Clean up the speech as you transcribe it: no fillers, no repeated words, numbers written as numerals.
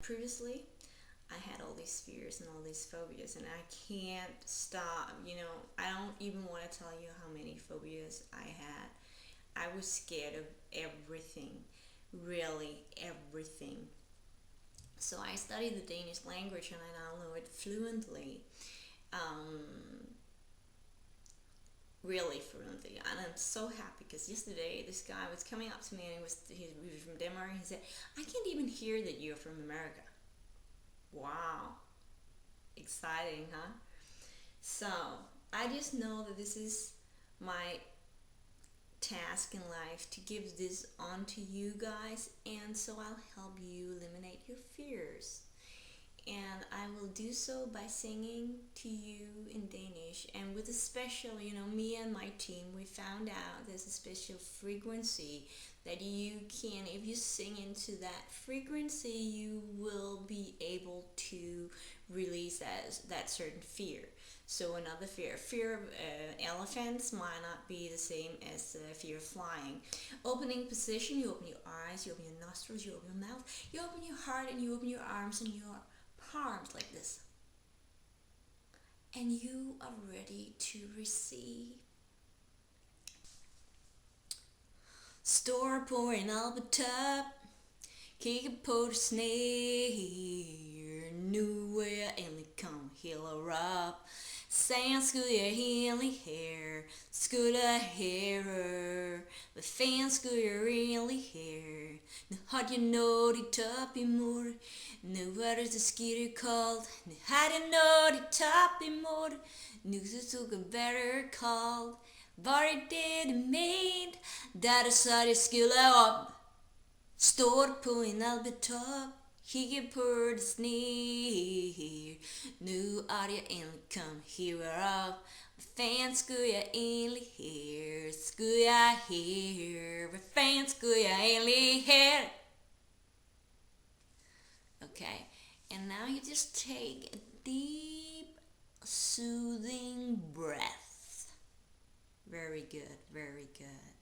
previously I had all these fears and all these phobias, and I can't stop. I don't even want to tell you how many phobias I had. I was scared of everything, really everything. So I studied the Danish language and I now know it fluently. Um, Really fluently, and I'm so happy because yesterday this guy was coming up to me and he was from Denmark. And he said, "I can't even hear that you're from America." Wow, exciting, huh? So I just know that this is my task in life to give this on to you guys, and so I'll help you eliminate your fears. And I will do so by singing to you in Danish. And with a special, me and my team, we found out there's a special frequency that you can, if you sing into that frequency, you will be able to release that certain fear. So another fear of elephants might not be the same as fear of flying. Opening position, you open your eyes, you open your nostrils, you open your mouth, you open your heart, and you open your arms and your palms like this. And you are ready to receive. Står på en albetop, kigger på det sner. Nu er jeg endelig kommet helt op. Sagen skulle jeg egentlig her, skulle jeg her. Hvad fanden skulle jeg egentlig her? Nu har jeg nået i top i mor. Nu er det så skidt koldt. Nu har jeg nået i top i mor. Nu så tog jeg better koldt. Var det det ment, da det så det skulle op? Står på en albetop, kigger på det sner. Nu er jeg endelig kommet herop. Hvad fanden skulle jeg egentlig her? Skulle jeg her? Hvad fanden skulle jeg egentlig her? Okay, and now you just take a deep, soothing breath. Very good, very good.